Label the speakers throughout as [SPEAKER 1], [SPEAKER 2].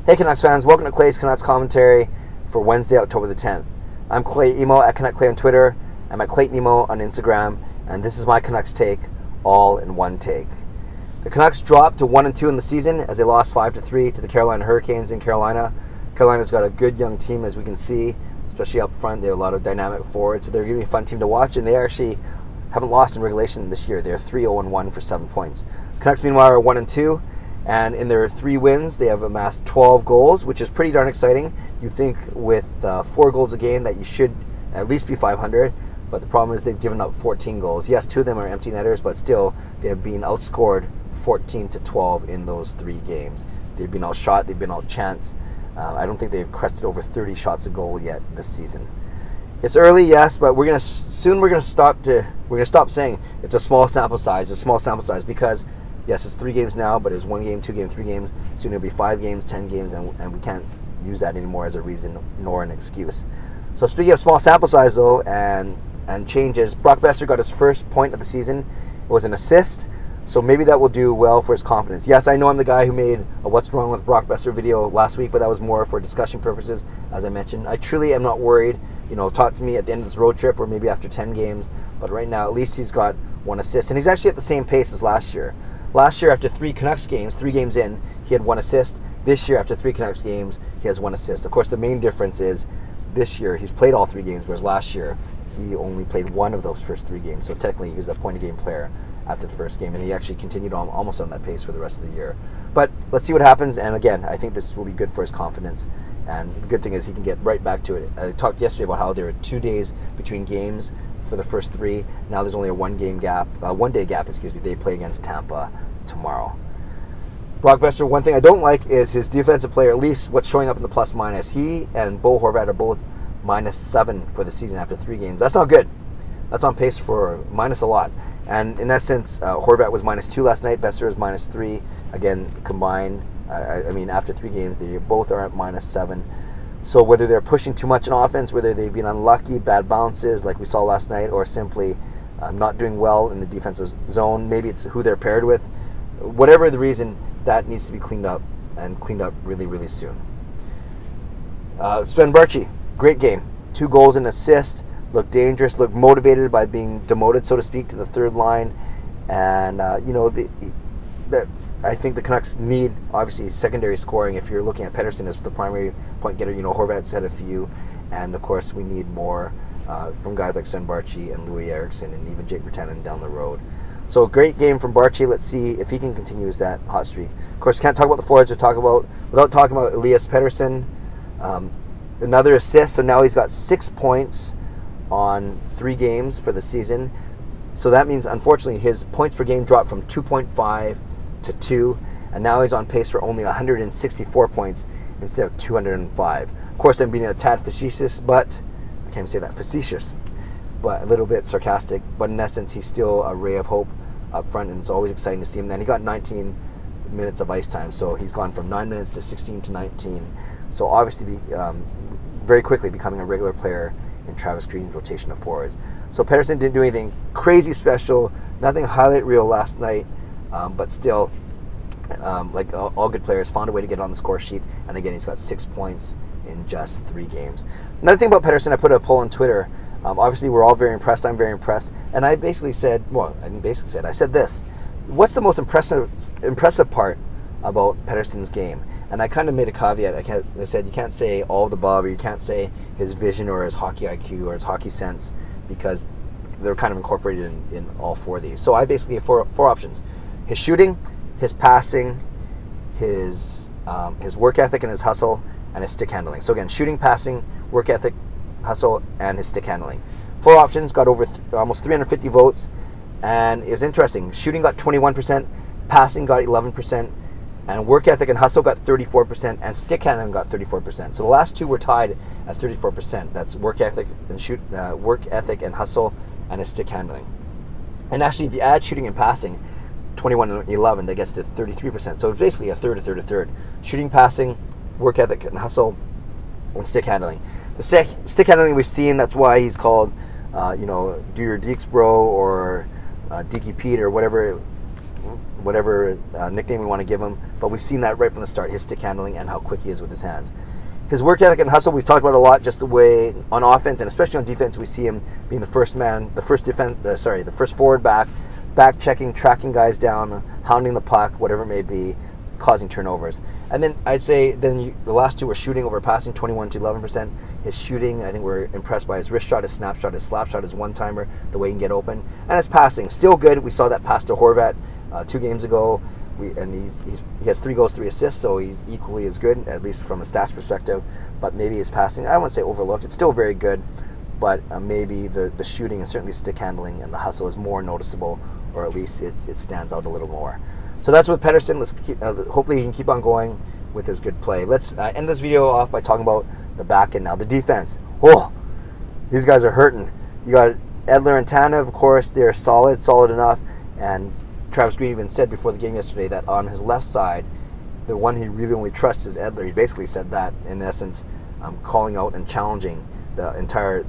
[SPEAKER 1] Hey Canucks fans, welcome to Clay's Canucks commentary for Wednesday, October the 10th. I'm Clay Emo at Canuck Clay on Twitter. I'm at Clayton Emo on Instagram, and this is my Canucks take, all in one take. The Canucks dropped to 1-2 in the season as they lost 5-3 to the Carolina Hurricanes in Carolina. Carolina's got a good young team, as we can see, especially up front. They have a lot of dynamic forwards, so they're going to be a fun team to watch, and they actually haven't lost in regulation this year. They're 3-0-1 for 7 points. Canucks, meanwhile, are 1-2. And in their 3 wins, they have amassed 12 goals, which is pretty darn exciting. You think with 4 goals a game that you should at least be 500, but the problem is they've given up 14 goals. Yes, 2 of them are empty netters, but still they have been outscored 14-12 in those 3 games. They've been outshot, they've been outchanced. I don't think they've crested over 30 shots a goal yet this season. It's early, yes, but we're gonna stop saying it's a small sample size. It's a small sample size because yes, it's 3 games now, but it was 1 game, 2 games, 3 games. Soon it'll be 5 games, 10 games, and we can't use that anymore as a reason nor an excuse. So speaking of small sample size, though, and changes, Brock Boeser got his first point of the season. It was an assist, so maybe that will do well for his confidence. Yes, I know I'm the guy who made a What's Wrong with Brock Boeser video last week, but that was more for discussion purposes, as I mentioned. I truly am not worried. Talk to me at the end of this road trip or maybe after 10 games, but right now, at least he's got 1 assist, and he's actually at the same pace as last year. Last year, after 3 Canucks games, 3 games in, he had 1 assist. This year, after 3 Canucks games, he has 1 assist. Of course, the main difference is this year he's played all 3 games, whereas last year he only played 1 of those first 3 games. So technically, he was a point-a-game player after the first game, and he actually continued on almost on that pace for the rest of the year. But let's see what happens. And again, I think this will be good for his confidence. And the good thing is he can get right back to it. I talked yesterday about how there are 2 days between games for the first 3. Now there's only a 1 day gap. They play against Tampa tomorrow. Brock Boeser, one thing I don't like is his defensive player, at least what's showing up in the plus minus. He and Bo Horvat are both -7 for the season after 3 games. That's not good. That's on pace for minus a lot. And in essence, Horvat was -2 last night. Boeser is -3. Again, combined, after 3 games, they both are at -7. So whether they're pushing too much in offense, whether they've been unlucky, bad bounces like we saw last night, or simply not doing well in the defensive zone, maybe it's who they're paired with. Whatever the reason, that needs to be cleaned up, and cleaned up really, really soon. Sven Baertschi, great game. 2 goals and assist. Looked dangerous, looked motivated by being demoted, so to speak, to the 3rd line. And, I think the Canucks need, obviously, secondary scoring. If you're looking at Pettersson as the primary point getter, Horvat's had a few. And, of course, we need more from guys like Sven Baertschi and Louis Eriksson and even Jake Virtanen down the road. So great game from Baertschi. Let's see if he can continue that hot streak. Of course, can't talk about the forwards without talking about Elias Pettersson. Another assist, so now he's got 6 points on 3 games for the season. So that means, unfortunately, his points per game dropped from 2.5 to 2, and now he's on pace for only 164 points instead of 205. Of course, I'm being a tad facetious, but I can't even say that, facetious, but a little bit sarcastic. But in essence, he's still a ray of hope up front, and it's always exciting to see him. Then he got 19 minutes of ice time, so he's gone from 9 minutes to 16 to 19. So obviously, very quickly becoming a regular player in Travis Green's rotation of forwards. So Pettersson didn't do anything crazy special, nothing highlight reel last night, but still, like all good players, found a way to get on the score sheet. And again, he's got 6 points in just 3 games. Another thing about Pettersson, I put a poll on Twitter. Obviously, we're all very impressed. I'm very impressed. And I basically said, I said this: what's the most impressive part about Pettersson's game? And I kind of made a caveat. I said you can't say all of the above, or you can't say his vision or his hockey IQ or his hockey sense, because they're kind of incorporated in all 4 of these. So I basically have 4 options: his shooting, his passing, his work ethic and his hustle, and his stick handling. So again, shooting, passing, work ethic, hustle, and his stick handling. 4 options, got over almost 350 votes, and it was interesting. Shooting got 21%, passing got 11%, and work ethic and hustle got 34%, and stick handling got 34%. So the last 2 were tied at 34%. That's work ethic and hustle, and his stick handling. And actually, if you add shooting and passing, 21 and 11, that gets to 33%. So it's basically a third. Shooting, passing, work ethic and hustle, and stick handling. The stick handling we've seen, that's why he's called, do your deeks, bro, or Deaky Pete, or whatever whatever nickname we want to give him, but we've seen that right from the start, his stick handling and how quick he is with his hands. His work ethic and hustle, we've talked about a lot, just the way on offense and especially on defense, we see him being the first man, the first forward back checking, tracking guys down, hounding the puck, whatever it may be, causing turnovers. And then I'd say the last two were shooting over passing, 21 to 11%. His shooting, I think we're impressed by his wrist shot, his snap shot, his slap shot, his one-timer, the way he can get open. And his passing, still good. We saw that pass to Horvat 2 games ago. He has 3 goals, 3 assists, so he's equally as good, at least from a stats perspective. But maybe his passing, I don't want to say overlooked. It's still very good, but maybe the shooting and certainly stick handling and the hustle is more noticeable, or at least it stands out a little more. So that's with Pettersson. Let's keep, hopefully he can keep on going with his good play. Let's end this video off by talking about the back end now. The defense. Oh, these guys are hurting. You got Edler and Tanev, of course. They're solid enough. And Travis Green even said before the game yesterday that on his left side, the one he really only trusts is Edler. He basically said that, in essence, calling out and challenging the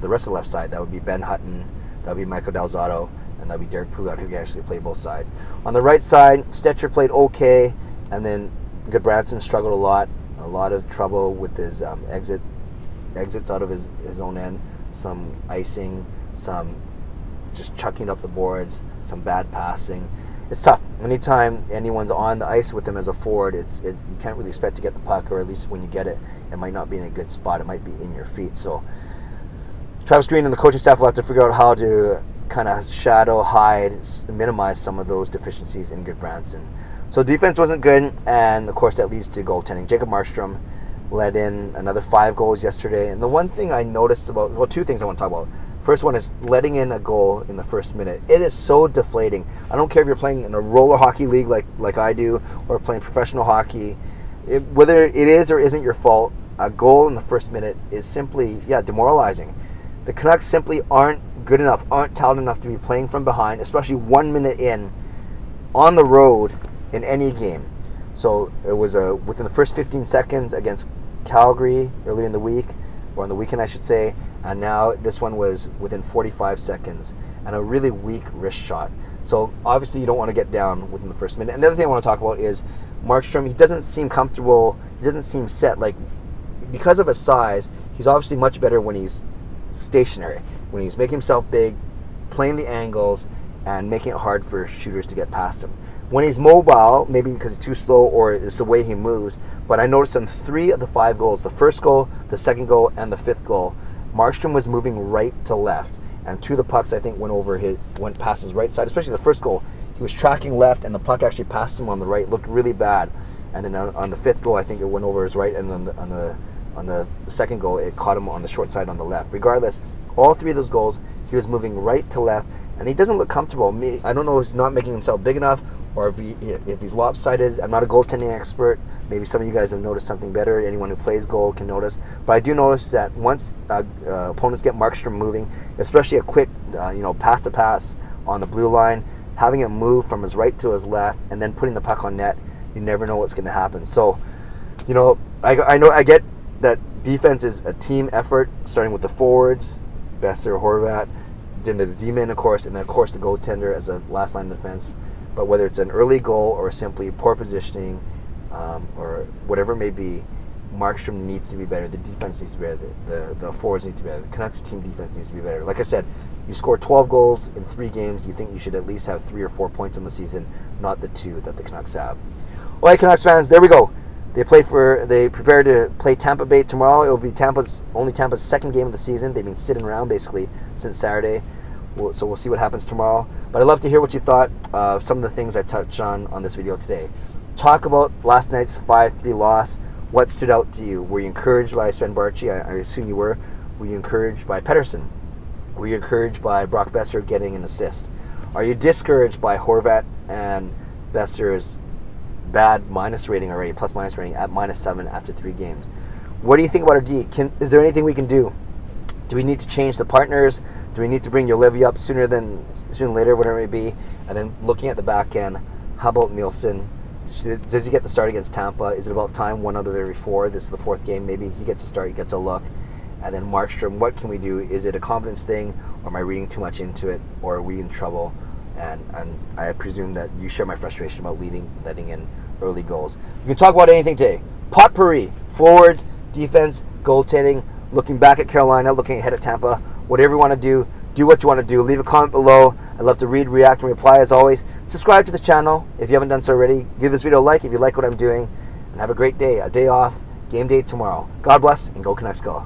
[SPEAKER 1] rest of the left side. That would be Ben Hutton, that would be Michael Delzato, and that would be Derek Pouliot, who can actually play both sides. On the right side, Stetcher played okay, and then Goodbranson struggled a lot of trouble with his exits out of his own end, some icing, some just chucking up the boards, some bad passing. It's tough. Anytime anyone's on the ice with him as a forward, you can't really expect to get the puck, or at least when you get it, it might not be in a good spot. It might be in your feet. So Travis Green and the coaching staff will have to figure out how to kind of shadow, hide, minimize some of those deficiencies in Goodbranson. So defense wasn't good, and of course that leads to goaltending. Jacob Markstrom led in another 5 goals yesterday, and the one thing I noticed about, well, 2 things I want to talk about. First one is letting in a goal in the first minute. It is so deflating. I don't care if you're playing in a roller hockey league like I do, or playing professional hockey. Whether it is or isn't your fault, a goal in the first minute is simply, demoralizing. The Canucks simply aren't good enough, aren't talented enough to be playing from behind, especially 1 minute in, on the road in any game. So it was within the first 15 seconds against Calgary earlier in the week, or on the weekend I should say, and now this one was within 45 seconds, and a really weak wrist shot. So obviously you don't want to get down within the first minute. And the other thing I want to talk about is Markstrom. He doesn't seem comfortable, he doesn't seem set. Like, because of his size, he's obviously much better when he's stationary, when he's making himself big, playing the angles, and making it hard for shooters to get past him. When he's mobile, maybe because he's too slow or it's the way he moves, but I noticed on 3 of the 5 goals, the first goal, the second goal, and the 5th goal, Markstrom was moving right to left, and 2 of the pucks I think went past his right side. Especially the first goal, he was tracking left, and the puck actually passed him on the right. It looked really bad. And then on the 5th goal, I think it went over his right, and then on the second goal, it caught him on the short side on the left. Regardless, all 3 of those goals, he was moving right to left, and he doesn't look comfortable. I don't know if he's not making himself big enough, or if he's lopsided. I'm not a goaltending expert. Maybe some of you guys have noticed something better. Anyone who plays goal can notice. But I do notice that once opponents get Markstrom moving, especially a quick pass to pass on the blue line, having him move from his right to his left and then putting the puck on net, you never know what's going to happen. So, I get that defense is a team effort, starting with the forwards, Boeser, Horvat, then the D-men, of course, and then, of course, the goaltender as a last line of defense. But whether it's an early goal or simply poor positioning or whatever it may be, Markstrom needs to be better. The defense needs to be better. The forwards need to be better. The Canucks team defense needs to be better. Like I said, you scored 12 goals in 3 games. You think you should at least have 3 or 4 points in the season, not the 2 that the Canucks have. All right, Canucks fans, there we go. They prepare to play Tampa Bay tomorrow. It will be Tampa's 2nd game of the season. They've been sitting around basically since Saturday. So we'll see what happens tomorrow. But I'd love to hear what you thought of some of the things I touched on this video today. Talk about last night's 5-3 loss. What stood out to you? Were you encouraged by Sven Baertschi? I assume you were. Were you encouraged by Pettersson? Were you encouraged by Brock Boeser getting an assist? Are you discouraged by Horvat and Boeser's bad minus rating already, plus-minus rating at -7 after 3 games? What do you think about our D? Is there anything we can do? Do we need to change the partners? Do we need to bring Julevi up sooner than later, whatever it may be? And then looking at the back end, how about Nielsen? Does he get the start against Tampa? Is it about time? 1 out of every 4. This is the 4th game. Maybe he gets a start, he gets a look. And then Markstrom, what can we do? Is it a confidence thing, or am I reading too much into it, or are we in trouble? and I presume that you share my frustration about letting in early goals. You can talk about anything today. Potpourri, forwards, defense, goaltending, looking back at Carolina, looking ahead at Tampa, whatever you want to do what you want to do. Leave a comment below. I'd love to read, react, and reply as always. Subscribe to the channel if you haven't done so already. Give this video a like if you like what I'm doing. And have a great day, a day off, game day tomorrow. God bless, and go Canucks go.